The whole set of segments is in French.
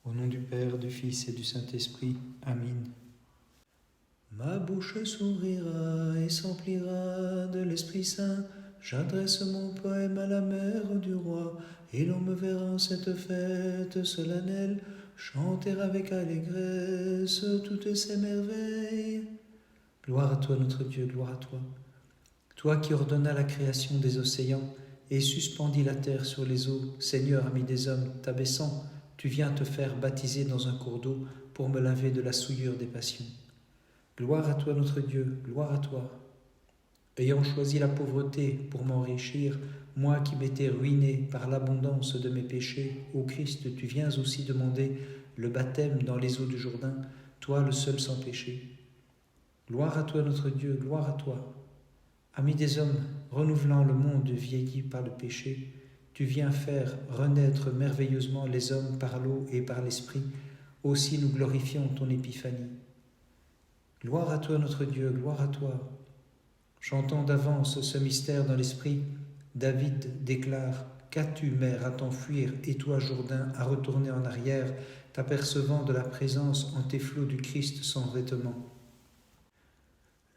Au nom du Père, du Fils et du Saint-Esprit. Amen. Ma bouche s'ouvrira et s'emplira de l'Esprit Saint. J'adresse mon poème à la mère du roi, et l'on me verra en cette fête solennelle chanter avec allégresse toutes ces merveilles. Gloire à toi, notre Dieu, gloire à toi. Toi qui ordonnas la création des océans et suspendis la terre sur les eaux, Seigneur, ami des hommes, t'abaissant, tu viens te faire baptiser dans un cours d'eau pour me laver de la souillure des passions. Gloire à toi, notre Dieu, gloire à toi. Ayant choisi la pauvreté pour m'enrichir, moi qui m'étais ruiné par l'abondance de mes péchés, ô Christ, tu viens aussi demander le baptême dans les eaux du Jourdain, toi le seul sans péché. Gloire à toi, notre Dieu, gloire à toi. Ami des hommes, renouvelant le monde vieilli par le péché, tu viens faire renaître merveilleusement les hommes par l'eau et par l'esprit, aussi nous glorifions ton épiphanie. Gloire à toi, notre Dieu, gloire à toi. Chantant d'avance ce mystère dans l'esprit, David déclare « Qu'as-tu, mère, à t'enfuir, et toi, Jourdain, à retourner en arrière, t'apercevant de la présence en tes flots du Christ sans vêtements ?»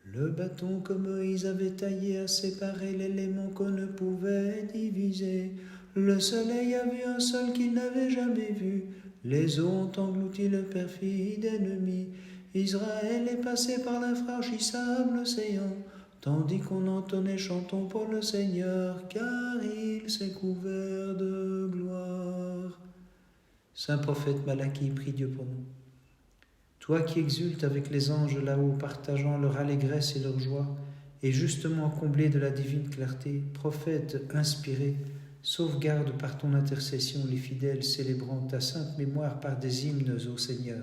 Le bâton que Moïse avait taillé a séparé l'élément qu'on ne pouvait diviser. Le soleil a vu un sol qu'il n'avait jamais vu. Les eaux ont englouti le perfide ennemi. Israël est passé par l'infranchissable océan, tandis qu'on entonnait chantons pour le Seigneur, car il s'est couvert de gloire. Saint prophète Malachie, prie Dieu pour nous. Toi qui exultes avec les anges là-haut, partageant leur allégresse et leur joie, et justement comblé de la divine clarté, prophète inspiré, sauvegarde par ton intercession les fidèles célébrant ta sainte mémoire par des hymnes au Seigneur.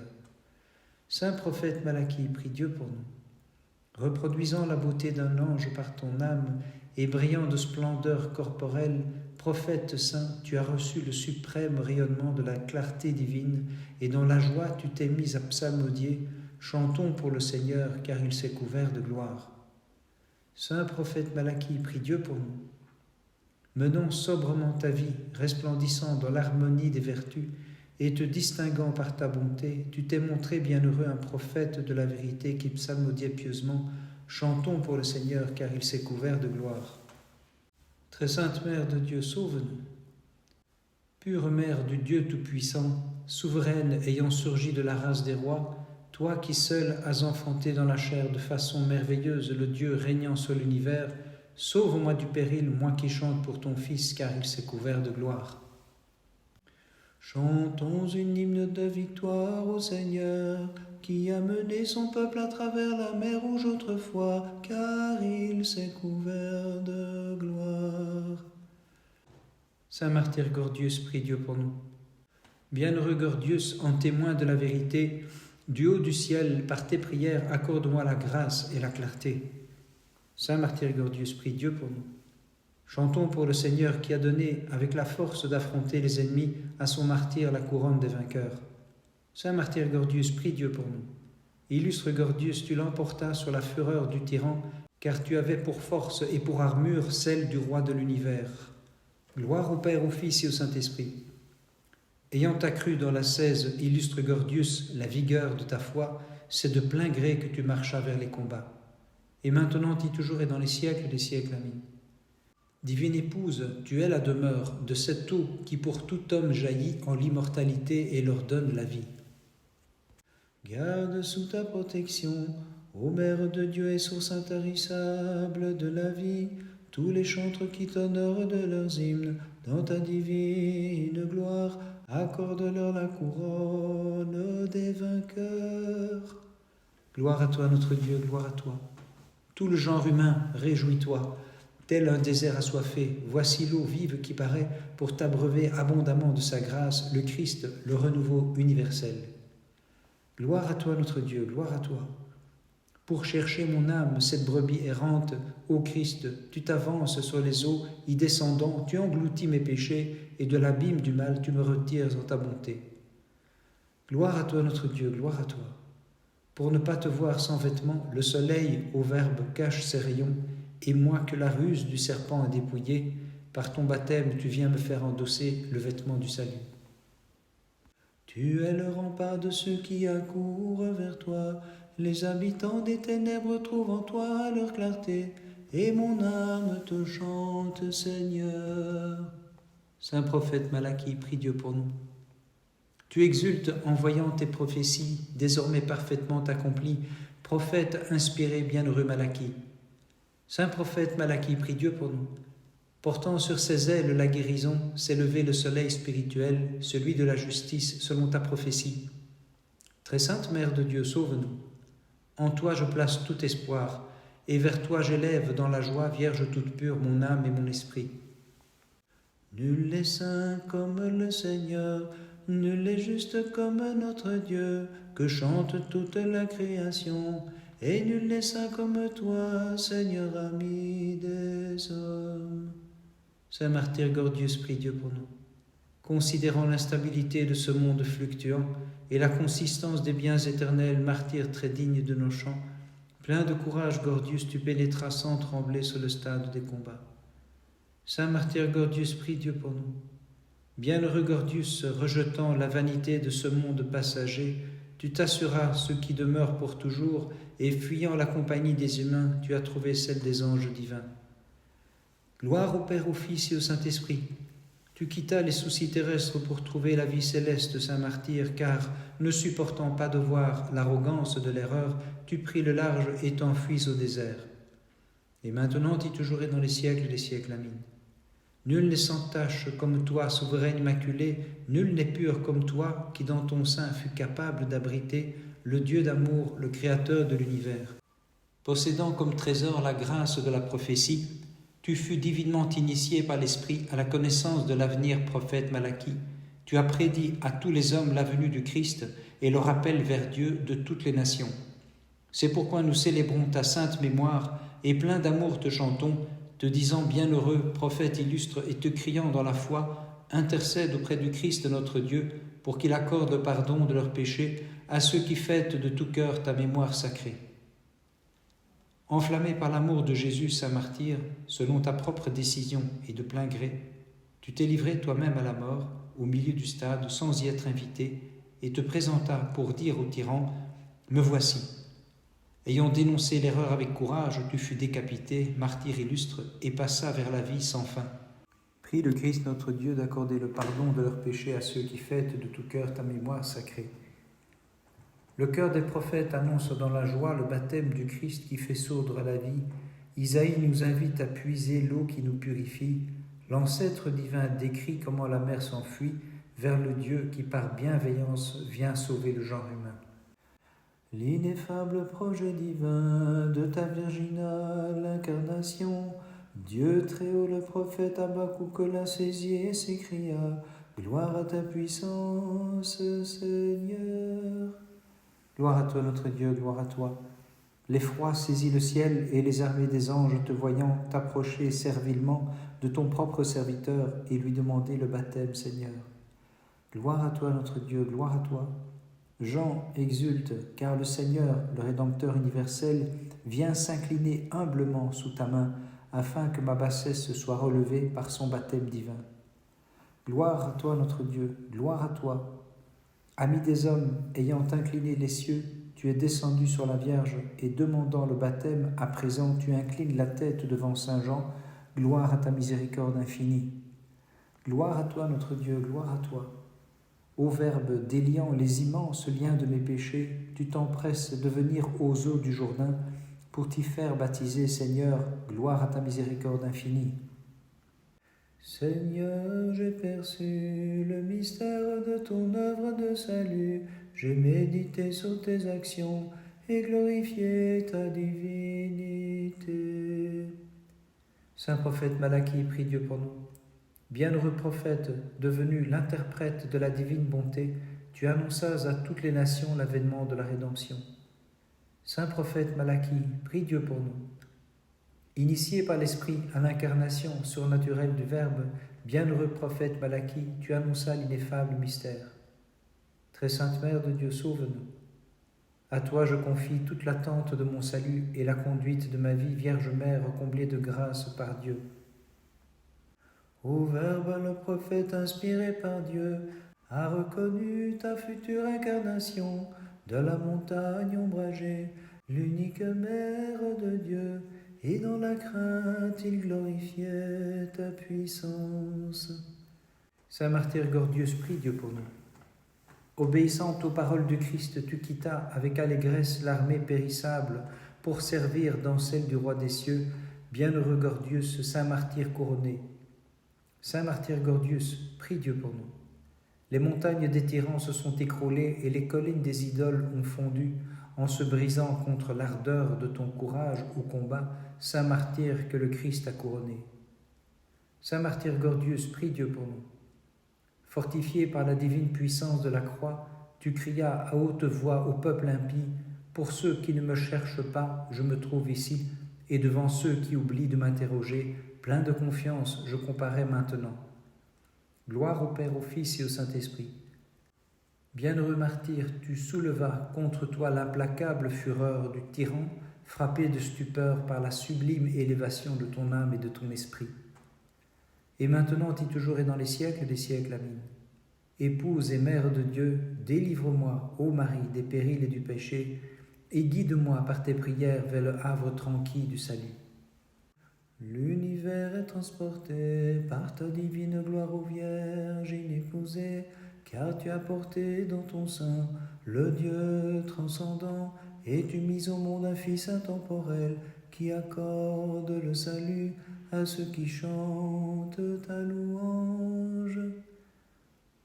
Saint prophète Malachie, prie Dieu pour nous. Reproduisant la beauté d'un ange par ton âme et brillant de splendeur corporelle, prophète saint, tu as reçu le suprême rayonnement de la clarté divine et dans la joie tu t'es mis à psalmodier. Chantons pour le Seigneur car il s'est couvert de gloire. Saint prophète Malachie, prie Dieu pour nous. Menons sobrement ta vie, resplendissant dans l'harmonie des vertus et te distinguant par ta bonté, tu t'es montré bienheureux un prophète de la vérité qui psalmodiait pieusement. Chantons pour le Seigneur car il s'est couvert de gloire. Très sainte Mère de Dieu, sauve-nous. Pure Mère du Dieu Tout-Puissant, souveraine ayant surgi de la race des rois, toi qui seule as enfanté dans la chair de façon merveilleuse le Dieu régnant sur l'univers, sauve-moi du péril, moi qui chante pour ton Fils, car il s'est couvert de gloire. Chantons une hymne de victoire au Seigneur, qui a mené son peuple à travers la mer Rouge autrefois, car il s'est couvert de gloire. Saint martyr Gordius, prie Dieu pour nous. Bienheureux Gordius, en témoin de la vérité, du haut du ciel, par tes prières, accorde-moi la grâce et la clarté. Saint martyr Gordius, prie Dieu pour nous. Chantons pour le Seigneur qui a donné, avec la force d'affronter les ennemis, à son martyr la couronne des vainqueurs. Saint martyr Gordius, prie Dieu pour nous. Illustre Gordius, tu l'emportas sur la fureur du tyran, car tu avais pour force et pour armure celle du roi de l'univers. Gloire au Père, au Fils et au Saint-Esprit. Ayant accru dans l'ascèse, illustre Gordius, la vigueur de ta foi, c'est de plein gré que tu marchas vers les combats. Et maintenant, y toujours et dans les siècles des siècles. Amen. Divine épouse, tu es la demeure de cette eau qui pour tout homme jaillit en l'immortalité et leur donne la vie. Garde sous ta protection, ô Mère de Dieu et source intarissable de la vie, tous les chantres qui t'honorent de leurs hymnes dans ta divine gloire, accorde-leur la couronne des vainqueurs. Gloire à toi, notre Dieu, gloire à toi. Tout le genre humain, réjouis-toi. Tel un désert assoiffé, voici l'eau vive qui paraît pour t'abreuver abondamment de sa grâce, le Christ, le renouveau universel. Gloire à toi, notre Dieu, gloire à toi. Pour chercher mon âme, cette brebis errante, ô Christ, tu t'avances sur les eaux, y descendant, tu engloutis mes péchés, et de l'abîme du mal, tu me retires en ta bonté. Gloire à toi, notre Dieu, gloire à toi. Pour ne pas te voir sans vêtements, le soleil, au Verbe, cache ses rayons, et moi que la ruse du serpent a dépouillé, par ton baptême tu viens me faire endosser le vêtement du salut. Tu es le rempart de ceux qui accourent vers toi. Les habitants des ténèbres trouvent en toi leur clarté, et mon âme te chante, Seigneur. Saint prophète Malachie, prie Dieu pour nous. Tu exultes en voyant tes prophéties désormais parfaitement accomplies. Prophète inspiré, bienheureux Malachie. Saint prophète Malachie, prie Dieu pour nous. Portant sur ses ailes la guérison, s'est levé le soleil spirituel, celui de la justice, selon ta prophétie. Très sainte Mère de Dieu, sauve-nous. En toi je place tout espoir, et vers toi j'élève dans la joie, Vierge toute pure, mon âme et mon esprit. Nul n'est saint comme le Seigneur, nul n'est juste comme notre Dieu, que chante toute la création, et nul n'est saint comme toi, Seigneur ami des hommes. Saint martyr Gordius, prie Dieu pour nous. Considérant l'instabilité de ce monde fluctuant et la consistance des biens éternels, martyr très digne de nos chants, plein de courage, Gordius, tu pénétras sans trembler sur le stade des combats. Saint martyr Gordius, prie Dieu pour nous. Bienheureux Gordius, rejetant la vanité de ce monde passager, tu t'assuras ce qui demeure pour toujours, et fuyant la compagnie des humains, tu as trouvé celle des anges divins. Gloire au Père, au Fils et au Saint-Esprit. Tu quittas les soucis terrestres pour trouver la vie céleste, Saint martyr, car, ne supportant pas de voir l'arrogance de l'erreur, tu pris le large et t'enfuis au désert. Et maintenant y toujours et dans les siècles des siècles. Amen. Nul n'est sans tache comme toi, souveraine immaculée, nul n'est pur comme toi, qui dans ton sein fut capable d'abriter le Dieu d'amour, le Créateur de l'univers. Possédant comme trésor la grâce de la prophétie, tu fus divinement initié par l'Esprit à la connaissance de l'avenir prophète Malachie. Tu as prédit à tous les hommes la venue du Christ et le rappel vers Dieu de toutes les nations. C'est pourquoi nous célébrons ta sainte mémoire et plein d'amour te chantons, te disant bienheureux, prophète illustre, et te criant dans la foi, intercède auprès du Christ notre Dieu pour qu'il accorde le pardon de leurs péchés à ceux qui fêtent de tout cœur ta mémoire sacrée. Enflammé par l'amour de Jésus, Saint martyr, selon ta propre décision et de plein gré, tu t'es livré toi-même à la mort, au milieu du stade, sans y être invité, et te présenta pour dire aux tyrans « Me voici ». Ayant dénoncé l'erreur avec courage, tu fus décapité, martyr illustre, et passa vers la vie sans fin. Prie le Christ notre Dieu d'accorder le pardon de leurs péchés à ceux qui fêtent de tout cœur ta mémoire sacrée. Le cœur des prophètes annonce dans la joie le baptême du Christ qui fait sourdre la vie. Isaïe nous invite à puiser l'eau qui nous purifie. L'ancêtre divin décrit comment la mer s'enfuit vers le Dieu qui par bienveillance vient sauver le genre humain. L'ineffable projet divin de ta virginale incarnation, Dieu très haut, le prophète Habakkuk l'a saisi et s'écria « Gloire à ta puissance, Seigneur !» Gloire à toi notre Dieu, gloire à toi. L'effroi saisit le ciel et les armées des anges te voyant t'approcher servilement de ton propre serviteur et lui demander le baptême, Seigneur. Gloire à toi notre Dieu, gloire à toi. Jean exulte, car le Seigneur, le Rédempteur universel, vient s'incliner humblement sous ta main, afin que ma bassesse soit relevée par son baptême divin. Gloire à toi notre Dieu, gloire à toi. Ami des hommes, ayant incliné les cieux, tu es descendu sur la Vierge et demandant le baptême, à présent tu inclines la tête devant Saint Jean, gloire à ta miséricorde infinie. Gloire à toi notre Dieu, gloire à toi. Ô Verbe déliant les immenses liens de mes péchés, tu t'empresses de venir aux eaux du Jourdain pour t'y faire baptiser, Seigneur, gloire à ta miséricorde infinie. Seigneur, j'ai perçu le mystère de ton œuvre de salut, j'ai médité sur tes actions et glorifié ta divinité. Saint prophète Malachie, prie Dieu pour nous. Bienheureux prophète, devenu l'interprète de la divine bonté, tu annonças à toutes les nations l'avènement de la rédemption. Saint prophète Malachie, prie Dieu pour nous. Initié par l'Esprit à l'incarnation surnaturelle du Verbe, bienheureux prophète Malachie, tu annonças l'ineffable mystère. Très sainte Mère de Dieu, sauve-nous. À toi je confie toute l'attente de mon salut et la conduite de ma vie, Vierge Mère comblée de grâce par Dieu. Ô Verbe, le prophète inspiré par Dieu, a reconnu ta future incarnation de la montagne ombragée, l'unique mère de Dieu, et dans la crainte il glorifiait ta puissance. Saint martyr Gordius, prie Dieu pour nous. Obéissant aux paroles du Christ, tu quittas avec allégresse l'armée périssable pour servir dans celle du roi des cieux. Bienheureux Gordius, saint martyr couronné. Saint martyr Gordius, prie Dieu pour nous. Les montagnes des tyrans se sont écroulées et les collines des idoles ont fondu en se brisant contre l'ardeur de ton courage au combat, saint martyr que le Christ a couronné. Saint martyr Gordius, prie Dieu pour nous. Fortifié par la divine puissance de la croix, tu crias à haute voix au peuple impie, « Pour ceux qui ne me cherchent pas, je me trouve ici, et devant ceux qui oublient de m'interroger, plein de confiance, je comparais maintenant. » Gloire au Père, au Fils et au Saint-Esprit. Bienheureux martyr, tu soulevas contre toi l'implacable fureur du tyran, frappé de stupeur par la sublime élévation de ton âme et de ton esprit. Et maintenant et toujours et dans les siècles des siècles. Amen. Épouse et mère de Dieu, délivre-moi, ô Marie, des périls et du péché, et guide-moi par tes prières vers le havre tranquille du salut. L'univers est transporté par ta divine gloire ô Vierge inépousée, car tu as porté dans ton sein le Dieu transcendant, et tu mis au monde un Fils intemporel qui accorde le salut à ceux qui chantent ta louange.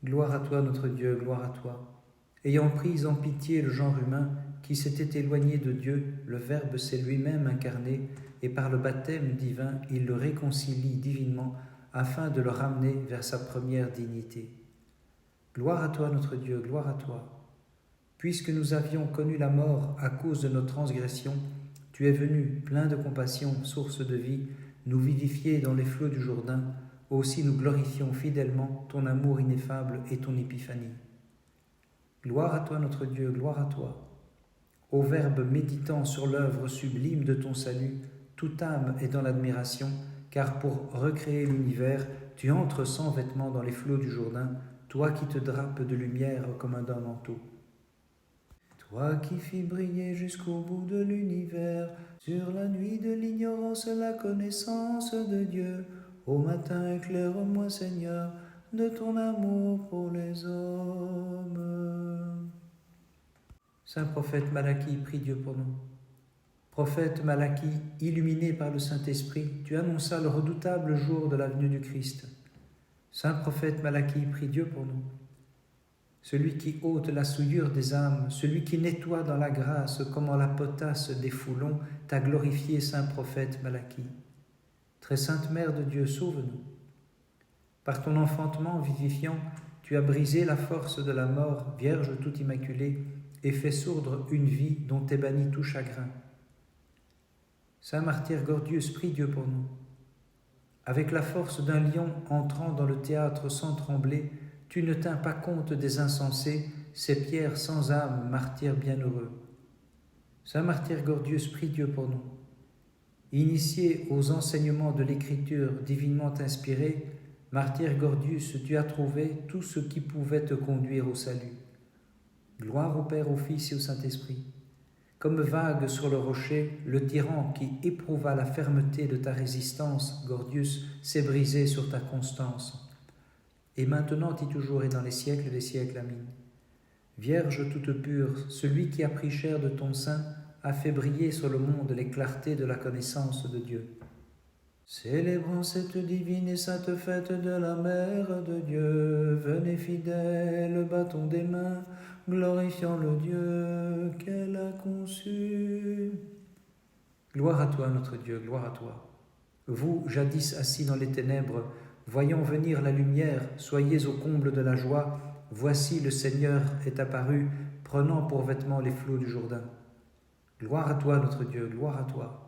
Gloire à toi, notre Dieu, gloire à toi. Ayant pris en pitié le genre humain qui s'était éloigné de Dieu, le Verbe s'est lui-même incarné, et par le baptême divin, il le réconcilie divinement afin de le ramener vers sa première dignité. Gloire à toi, notre Dieu, gloire à toi. Puisque nous avions connu la mort à cause de nos transgressions, tu es venu, plein de compassion, source de vie, nous vivifier dans les flots du Jourdain. Aussi nous glorifions fidèlement ton amour ineffable et ton épiphanie. Gloire à toi, notre Dieu, gloire à toi. Ô Verbe méditant sur l'œuvre sublime de ton salut, toute âme est dans l'admiration, car pour recréer l'univers, tu entres sans vêtements dans les flots du Jourdain, toi qui te drapes de lumière comme un d'un manteau. Toi qui fis briller jusqu'au bout de l'univers, sur la nuit de l'ignorance la connaissance de Dieu, au matin éclaire-moi, Seigneur, de ton amour pour les hommes. Saint prophète Malachie, prie Dieu pour nous. Prophète Malachie, illuminé par le Saint-Esprit, tu annonças le redoutable jour de la venue du Christ. Saint prophète Malachie, prie Dieu pour nous. Celui qui ôte la souillure des âmes, celui qui nettoie dans la grâce comme en la potasse des foulons, t'a glorifié, Saint prophète Malachie. Très sainte Mère de Dieu, sauve-nous. Par ton enfantement vivifiant, tu as brisé la force de la mort, Vierge toute immaculée, et fait sourdre une vie dont est banni tout chagrin. Saint martyr Gordius, prie Dieu pour nous. Avec la force d'un lion entrant dans le théâtre sans trembler, tu ne tins pas compte des insensés, ces pierres sans âme, martyrs bienheureux. Saint martyr Gordius, prie Dieu pour nous. Initié aux enseignements de l'Écriture divinement inspirée, martyr Gordius, tu as trouvé tout ce qui pouvait te conduire au salut. Gloire au Père, au Fils et au Saint-Esprit. Comme vague sur le rocher, le tyran qui éprouva la fermeté de ta résistance, Gordius, s'est brisé sur ta constance. Et maintenant et toujours et dans les siècles des siècles. Amen. Vierge toute pure, celui qui a pris chair de ton sein a fait briller sur le monde les clartés de la connaissance de Dieu. Célébrons cette divine et sainte fête de la Mère de Dieu. Venez fidèles, battons des mains, glorifiant le Dieu qu'elle a conçu. Gloire à toi, notre Dieu, gloire à toi. Vous, jadis assis dans les ténèbres, voyant venir la lumière, soyez au comble de la joie. Voici le Seigneur est apparu, prenant pour vêtements les flots du Jourdain. Gloire à toi, notre Dieu, gloire à toi.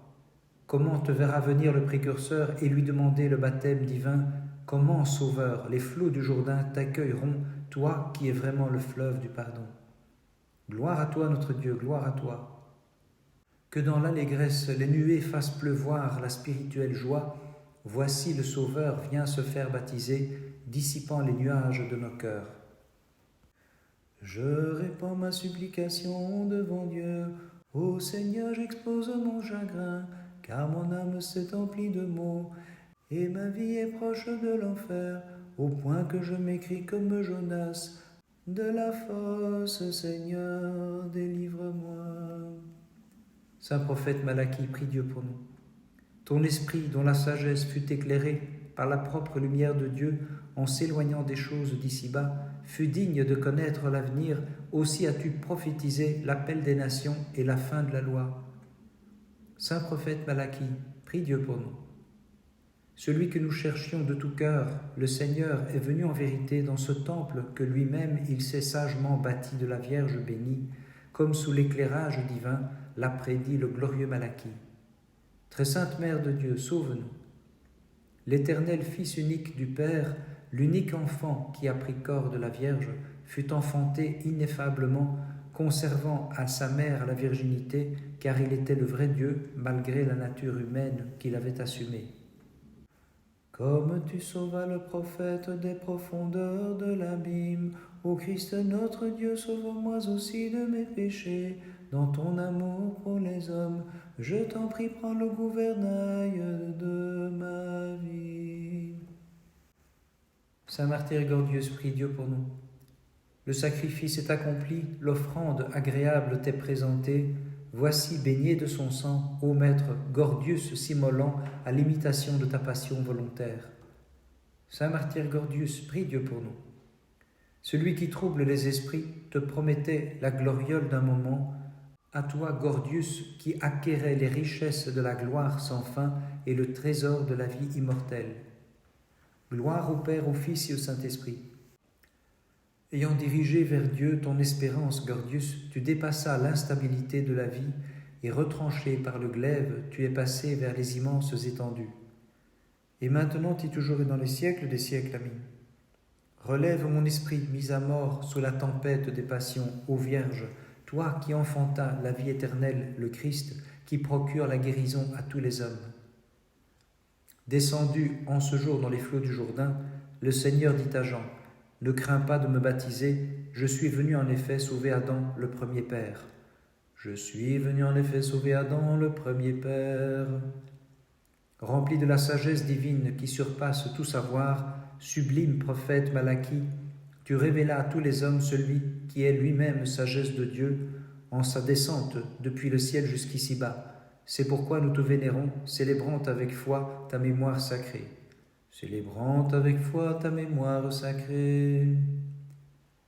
Comment te verra venir le précurseur et lui demander le baptême divin? Comment, Sauveur, les flots du Jourdain t'accueilleront, toi qui es vraiment le fleuve du pardon? Gloire à toi, notre Dieu, gloire à toi. Que dans l'allégresse les nuées fassent pleuvoir la spirituelle joie. Voici le Sauveur vient se faire baptiser, dissipant les nuages de nos cœurs. Je répands ma supplication devant Dieu. Ô Seigneur, j'expose mon chagrin, car mon âme s'est emplie de maux, et ma vie est proche de l'enfer, au point que je m'écris comme Jonas. De la fosse, Seigneur, délivre-moi. Saint prophète Malachie, prie Dieu pour nous. Ton esprit, dont la sagesse fut éclairée par la propre lumière de Dieu, en s'éloignant des choses d'ici-bas, fut digne de connaître l'avenir, aussi as-tu prophétisé l'appel des nations et la fin de la loi. Saint prophète Malachie, prie Dieu pour nous. Celui que nous cherchions de tout cœur, le Seigneur est venu en vérité dans ce temple que lui-même il s'est sagement bâti de la Vierge bénie, comme sous l'éclairage divin l'a prédit le glorieux Malachie. Très sainte Mère de Dieu, sauve-nous. L'Éternel Fils unique du Père, l'unique enfant qui a pris corps de la Vierge, fut enfanté ineffablement, conservant à sa mère la virginité, car il était le vrai Dieu, malgré la nature humaine qu'il avait assumée. Comme tu sauvas le prophète des profondeurs de l'abîme, ô Christ notre Dieu, sauve-moi aussi de mes péchés. Dans ton amour pour les hommes, je t'en prie, prends le gouvernail de ma vie. Saint martyr Gordius, prie Dieu pour nous. Le sacrifice est accompli, l'offrande agréable t'est présentée. Voici, baigné de son sang, ô Maître, Gordius s'immolant à l'imitation de ta passion volontaire. Saint martyr Gordius, prie Dieu pour nous. Celui qui trouble les esprits te promettait la gloriole d'un moment. À toi, Gordius, qui acquérais les richesses de la gloire sans fin et le trésor de la vie immortelle. Gloire au Père, au Fils et au Saint-Esprit. Ayant dirigé vers Dieu ton espérance, Gordius, tu dépassas l'instabilité de la vie et retranché par le glaive, tu es passé vers les immenses étendues. Et maintenant et toujours et dans les siècles des siècles, amis. Relève mon esprit, mis à mort sous la tempête des passions, ô Vierge, toi qui enfantas la vie éternelle, le Christ, qui procure la guérison à tous les hommes. Descendu en ce jour dans les flots du Jourdain, le Seigneur dit à Jean, « Ne crains pas de me baptiser, je suis venu en effet sauver Adam, le premier père. » Je suis venu en effet sauver Adam, le premier père. Rempli de la sagesse divine qui surpasse tout savoir, sublime prophète Malachie, tu révélas à tous les hommes celui qui est lui-même sagesse de Dieu en sa descente depuis le ciel jusqu'ici-bas. C'est pourquoi nous te vénérons, célébrant avec foi ta mémoire sacrée. Célébrant avec foi ta mémoire sacrée.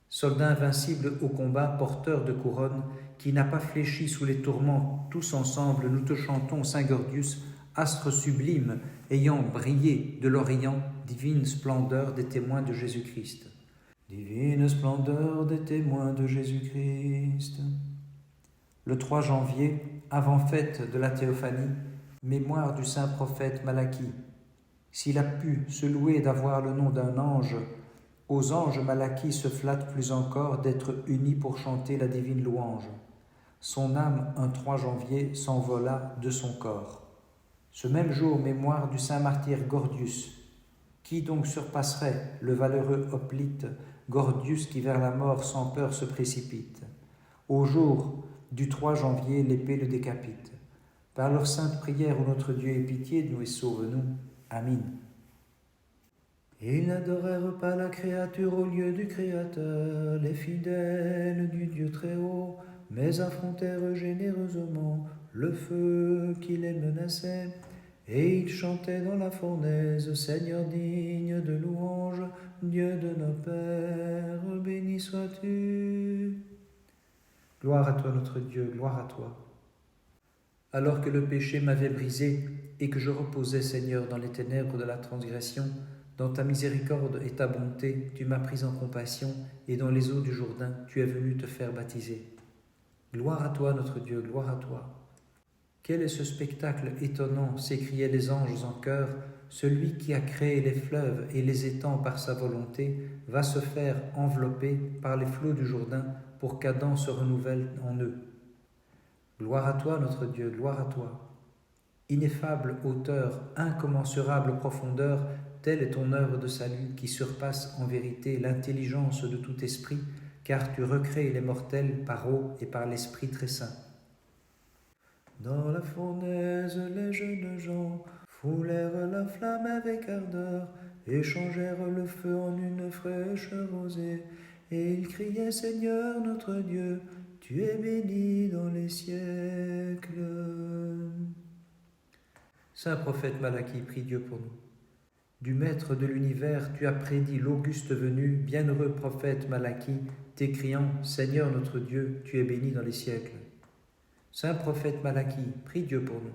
Soldat invincible au combat, porteur de couronne, qui n'a pas fléchi sous les tourments, tous ensemble nous te chantons, Saint Gordius, astre sublime, ayant brillé de l'Orient, divine splendeur des témoins de Jésus-Christ. Divine splendeur des témoins de Jésus-Christ. Le 3 janvier, avant-fête de la Théophanie, mémoire du saint prophète Malachie. S'il a pu se louer d'avoir le nom d'un ange, aux anges Malachie se flatte plus encore d'être unis pour chanter la divine louange. Son âme, un 3 janvier, s'envola de son corps. Ce même jour, mémoire du saint martyr Gordius. Qui donc surpasserait le valeureux hoplite, Gordius qui vers la mort sans peur se précipite? Au jour du 3 janvier, l'épée le décapite. Par leur sainte prière, où notre Dieu ait pitié de nous et sauve-nous. Amen. Ils n'adorèrent pas la créature au lieu du Créateur, les fidèles du Dieu très haut, mais affrontèrent généreusement le feu qui les menaçait. Et ils chantaient dans la fournaise, Seigneur digne de louange, Dieu de nos pères, béni sois-tu. Gloire à toi notre Dieu, gloire à toi. Alors que le péché m'avait brisé et que je reposais, Seigneur, dans les ténèbres de la transgression, dans ta miséricorde et ta bonté, tu m'as pris en compassion, et dans les eaux du Jourdain, tu es venu te faire baptiser. Gloire à toi, notre Dieu, gloire à toi. Quel est ce spectacle étonnant, s'écriaient les anges en chœur, celui qui a créé les fleuves et les étangs par sa volonté, va se faire envelopper par les flots du Jourdain pour qu'Adam se renouvelle en eux. Gloire à toi, notre Dieu, gloire à toi. Ineffable hauteur, incommensurable profondeur, telle est ton œuvre de salut qui surpasse en vérité l'intelligence de tout esprit, car tu recrées les mortels par eau et par l'Esprit très saint. Dans la fournaise, les jeunes gens foulèrent la flamme avec ardeur, échangèrent le feu en une fraîche rosée, et ils criaient: Seigneur notre Dieu, tu es béni dans les siècles. Saint prophète Malachie, prie Dieu pour nous. Du Maître de l'univers, tu as prédit l'auguste venue, bienheureux prophète Malachie, t'écriant: Seigneur notre Dieu, tu es béni dans les siècles. Saint prophète Malachie, prie Dieu pour nous.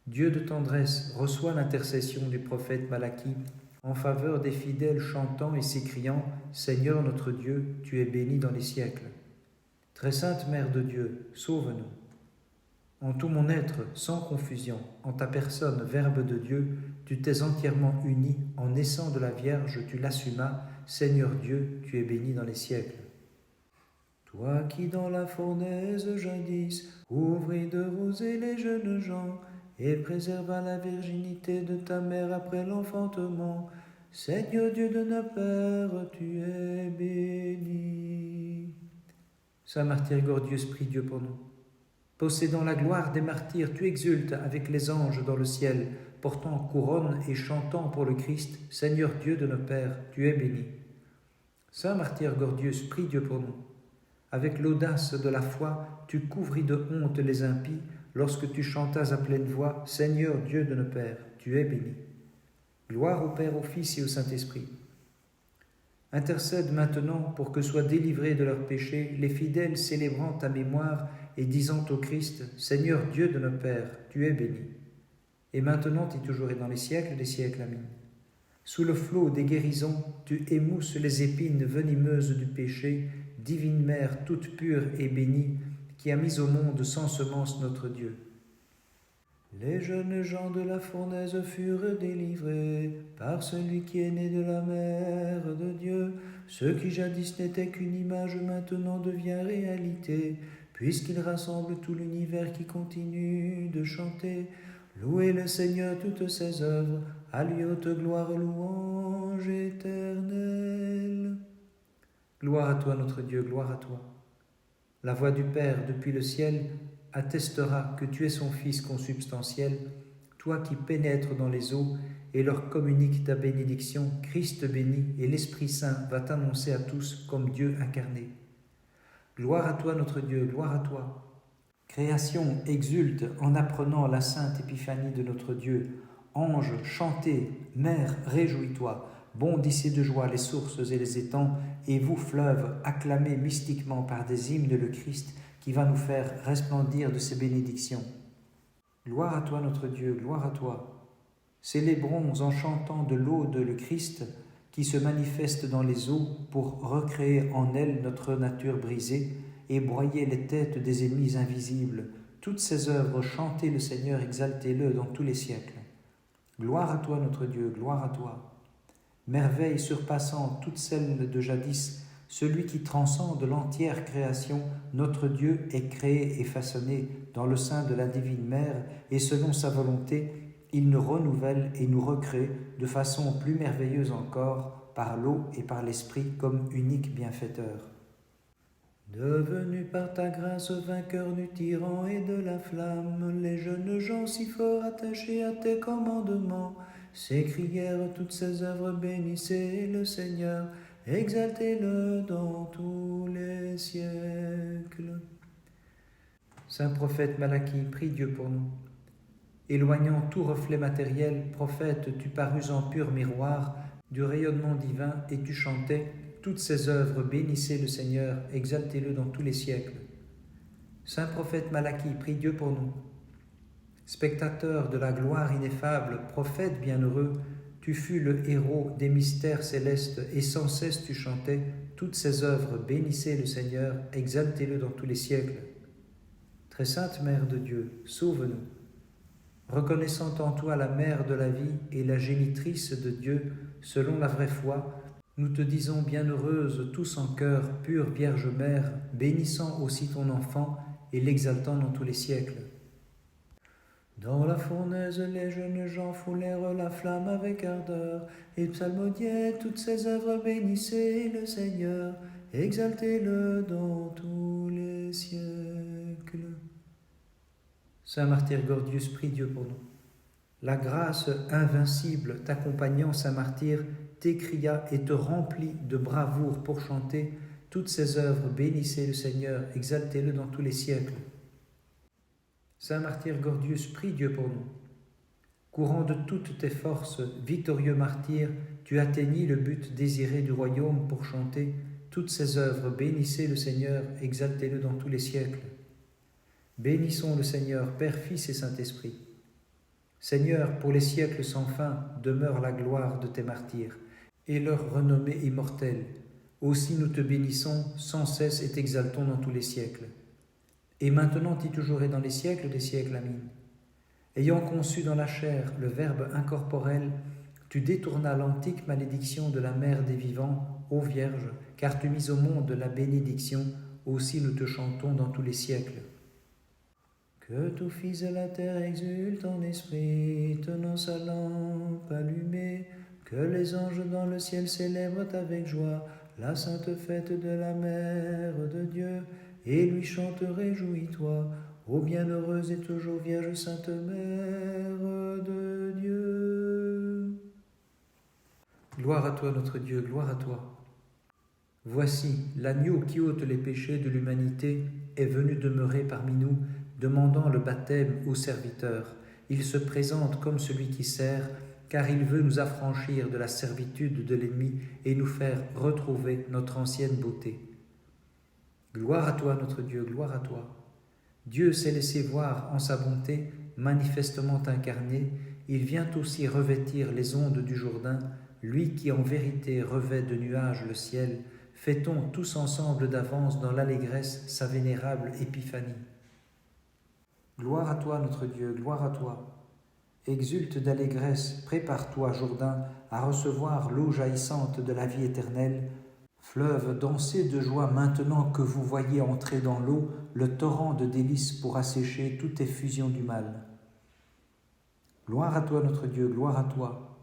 Dieu de tendresse, reçois l'intercession du prophète Malachie en faveur des fidèles chantant et s'écriant: Seigneur notre Dieu, tu es béni dans les siècles. Très sainte Mère de Dieu, sauve-nous. En tout mon être, sans confusion, en ta personne, Verbe de Dieu, tu t'es entièrement uni, en naissant de la Vierge, tu l'assumas, Seigneur Dieu, tu es béni dans les siècles. Toi qui dans la fournaise jadis ouvris de rosée les jeunes gens et préserva la virginité de ta mère après l'enfantement, Seigneur Dieu de nos pères, tu es béni. Saint martyr Gordius, prie Dieu pour nous. Possédant la gloire des martyrs, tu exultes avec les anges dans le ciel, portant couronne et chantant pour le Christ, Seigneur Dieu de nos pères, tu es béni. Saint martyr Gordius, prie Dieu pour nous. Avec l'audace de la foi, tu couvris de honte les impies, lorsque tu chantas à pleine voix, Seigneur Dieu de nos pères, tu es béni. Gloire au Père, au Fils et au Saint-Esprit. Intercède maintenant pour que soient délivrés de leurs péchés les fidèles célébrant ta mémoire et disant au Christ, Seigneur Dieu de nos pères, tu es béni. Et maintenant et toujours et dans les siècles des siècles. Amen. Sous le flot des guérisons, tu émousses les épines venimeuses du péché, divine Mère toute pure et bénie, qui a mis au monde sans semence notre Dieu. Les jeunes gens de la fournaise furent délivrés par celui qui est né de la Mère de Dieu. Ce qui jadis n'était qu'une image maintenant devient réalité, puisqu'il rassemble tout l'univers qui continue de chanter. Louez le Seigneur toutes ses œuvres, à lui haute gloire, louange éternelle. Gloire à toi notre Dieu, gloire à toi. La voix du Père depuis le ciel attestera que tu es son Fils consubstantiel, toi qui pénètres dans les eaux et leur communiques ta bénédiction, Christ béni, et l'Esprit Saint va t'annoncer à tous comme Dieu incarné. Gloire à toi notre Dieu, gloire à toi. Création exulte en apprenant la sainte épiphanie de notre Dieu. Ange, chantez, mer, réjouis-toi, bondissez de joie les sources et les étangs, et vous, fleuves, acclamez mystiquement par des hymnes le Christ, qui va nous faire resplendir de ses bénédictions. Gloire à toi notre Dieu, gloire à toi. Célébrons en chantant de l'aude le Christ qui se manifeste dans les eaux pour recréer en elle notre nature brisée et broyer les têtes des ennemis invisibles. Toutes ces œuvres, chantez le Seigneur, exaltez-le dans tous les siècles. Gloire à toi notre Dieu, gloire à toi. Merveille surpassant toutes celles de jadis, celui qui transcende l'entière création, notre Dieu est créé et façonné dans le sein de la divine Mère, et selon sa volonté, il nous renouvelle et nous recrée de façon plus merveilleuse encore, par l'eau et par l'Esprit comme unique bienfaiteur. Devenu par ta grâce vainqueur du tyran et de la flamme, les jeunes gens si fort attachés à tes commandements, s'écrièrent toutes ces œuvres, bénissez le Seigneur, exaltez-le dans tous les siècles. Saint prophète Malachie, prie Dieu pour nous. Éloignant tout reflet matériel, prophète, tu parus en pur miroir du rayonnement divin et tu chantais toutes ces œuvres, bénissez le Seigneur, exaltez-le dans tous les siècles. Saint prophète Malachie, prie Dieu pour nous. Spectateur de la gloire ineffable, prophète bienheureux, tu fus le héros des mystères célestes et sans cesse tu chantais toutes ces œuvres, bénissez le Seigneur, exaltez-le dans tous les siècles. Très sainte Mère de Dieu, sauve-nous. Reconnaissant en toi la Mère de la vie et la génitrice de Dieu, selon la vraie foi, nous te disons bienheureuse tous en cœur, pure Vierge Mère, bénissant aussi ton enfant et l'exaltant dans tous les siècles. Dans la fournaise, les jeunes gens foulèrent la flamme avec ardeur et psalmodiaient toutes ces œuvres, bénissez le Seigneur, exaltez-le dans tous les siècles. Saint martyr Gordius, prie Dieu pour nous. La grâce invincible t'accompagnant, Saint martyr, t'écria et te remplit de bravoure pour chanter toutes ses œuvres. Bénissez le Seigneur, exaltez-le dans tous les siècles. Saint martyr Gordius, prie Dieu pour nous. Courant de toutes tes forces, victorieux martyr, tu atteignis le but désiré du royaume pour chanter toutes ses œuvres. Bénissez le Seigneur, exaltez-le dans tous les siècles. Bénissons le Seigneur, Père, Fils et Saint-Esprit. Seigneur, pour les siècles sans fin, demeure la gloire de tes martyrs et leur renommée immortelle. Aussi nous te bénissons sans cesse et t'exaltons dans tous les siècles. Et maintenant et toujours et dans les siècles des siècles. Amen. Ayant conçu dans la chair le Verbe incorporel, tu détournas l'antique malédiction de la mère des vivants, ô Vierge, car tu mis au monde la bénédiction, aussi nous te chantons dans tous les siècles. Que tout fils de la terre exulte en esprit, tenant sa lampe allumée, que les anges dans le ciel célèbrent avec joie la sainte fête de la Mère de Dieu, et lui chantent réjouis-toi, ô bienheureuse et toujours Vierge Sainte Mère de Dieu. Gloire à toi notre Dieu, gloire à toi. Voici, l'agneau qui ôte les péchés de l'humanité est venu demeurer parmi nous, demandant le baptême aux serviteurs. Il se présente comme celui qui sert, car il veut nous affranchir de la servitude de l'ennemi et nous faire retrouver notre ancienne beauté. Gloire à toi notre Dieu, gloire à toi. Dieu s'est laissé voir en sa bonté, manifestement incarné. Il vient aussi revêtir les ondes du Jourdain, lui qui en vérité revêt de nuages le ciel. Fêtons tous ensemble d'avance dans l'allégresse sa vénérable épiphanie. Gloire à toi notre Dieu, gloire à toi. Exulte d'allégresse, prépare-toi Jourdain à recevoir l'eau jaillissante de la vie éternelle. Fleuve, dansez de joie maintenant que vous voyez entrer dans l'eau le torrent de délices pour assécher toute effusion du mal. Gloire à toi notre Dieu, gloire à toi.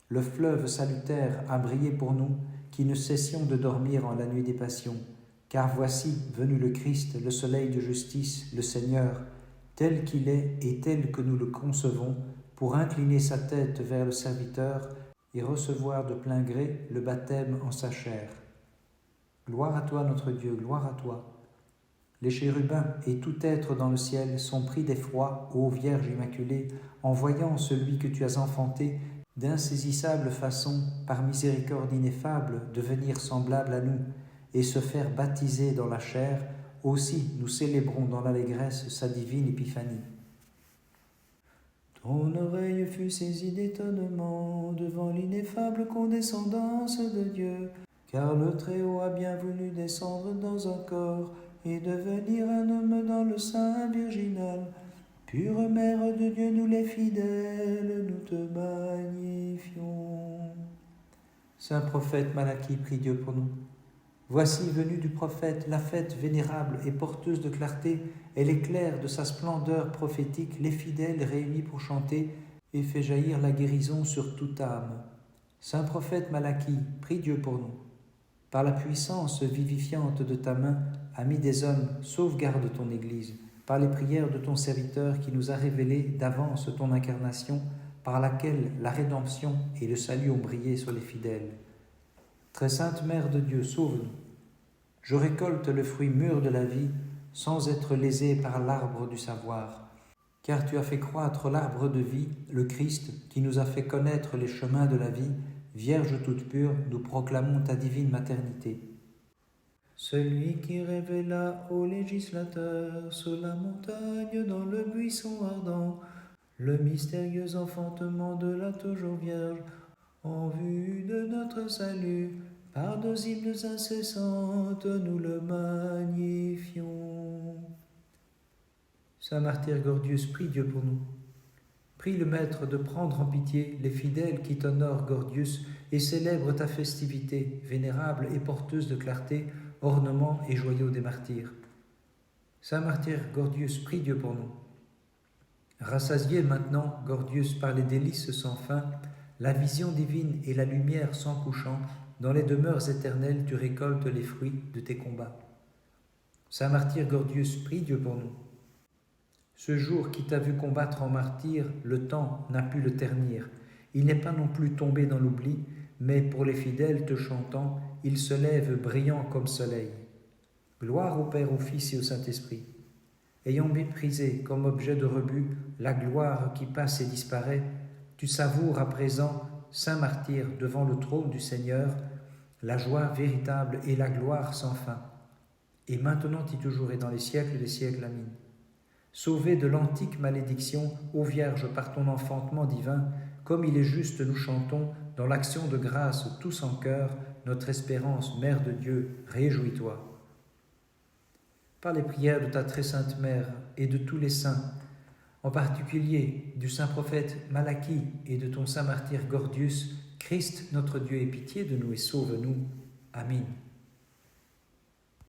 Le fleuve salutaire a brillé pour nous, qui ne cessions de dormir en la nuit des passions. Car voici venu le Christ, le soleil de justice, le Seigneur, tel qu'il est et tel que nous le concevons, pour incliner sa tête vers le serviteur et recevoir de plein gré le baptême en sa chair. Gloire à toi notre Dieu, gloire à toi. Les chérubins et tout être dans le ciel sont pris d'effroi, ô Vierge Immaculée, en voyant celui que tu as enfanté d'insaisissable façon, par miséricorde ineffable, devenir semblable à nous et se faire baptiser dans la chair. Aussi nous célébrons dans l'allégresse sa divine épiphanie. Ton oreille fut saisie d'étonnement devant l'ineffable condescendance de Dieu, car le Très-Haut a bien voulu descendre dans un corps et devenir un homme dans le sein virginal. Pure Mère de Dieu, nous les fidèles, nous te magnifions. Saint prophète Malachie, prie Dieu pour nous. Voici venue du prophète la fête vénérable et porteuse de clarté, elle éclaire de sa splendeur prophétique les fidèles réunis pour chanter et fait jaillir la guérison sur toute âme. Saint prophète Malachie, prie Dieu pour nous. Par la puissance vivifiante de ta main, ami des hommes, sauvegarde ton Église. Par les prières de ton serviteur qui nous a révélé d'avance ton incarnation, par laquelle la rédemption et le salut ont brillé sur les fidèles. Très sainte Mère de Dieu, sauve-nous. Je récolte le fruit mûr de la vie, sans être lésé par l'arbre du savoir. Car tu as fait croître l'arbre de vie, le Christ, qui nous a fait connaître les chemins de la vie. Vierge toute pure, nous proclamons ta divine maternité. Celui qui révéla au législateur, sous la montagne, dans le buisson ardent, le mystérieux enfantement de la toujours Vierge, en vue de notre salut, par nos hymnes incessantes, nous le magnifions. Saint martyr Gordius, prie Dieu pour nous. Prie le Maître de prendre en pitié les fidèles qui t'honorent, Gordius, et célèbrent ta festivité, vénérable et porteuse de clarté, ornement et joyau des martyrs. Saint martyr Gordius, prie Dieu pour nous. Rassasiez maintenant, Gordius, par les délices sans fin, la vision divine et la lumière sans couchant, dans les demeures éternelles tu récoltes les fruits de tes combats. Saint martyr Gordius, prie Dieu pour nous. Ce jour qui t'a vu combattre en martyr, le temps n'a pu le ternir. Il n'est pas non plus tombé dans l'oubli, mais pour les fidèles te chantant, il se lève brillant comme soleil. Gloire au Père, au Fils et au Saint-Esprit. Ayant méprisé comme objet de rebut la gloire qui passe et disparaît, tu savoures à présent, saint martyr, devant le trône du Seigneur, la joie véritable et la gloire sans fin. Et maintenant et toujours et dans les siècles des siècles, amin. Sauvé de l'antique malédiction, ô Vierge, par ton enfantement divin, comme il est juste, nous chantons, dans l'action de grâce tous en chœur, notre espérance, Mère de Dieu, réjouis-toi. Par les prières de ta très sainte Mère et de tous les saints, en particulier du saint prophète Malachie et de ton saint martyr Gordius, Christ, notre Dieu, ait pitié de nous et sauve-nous. Amin.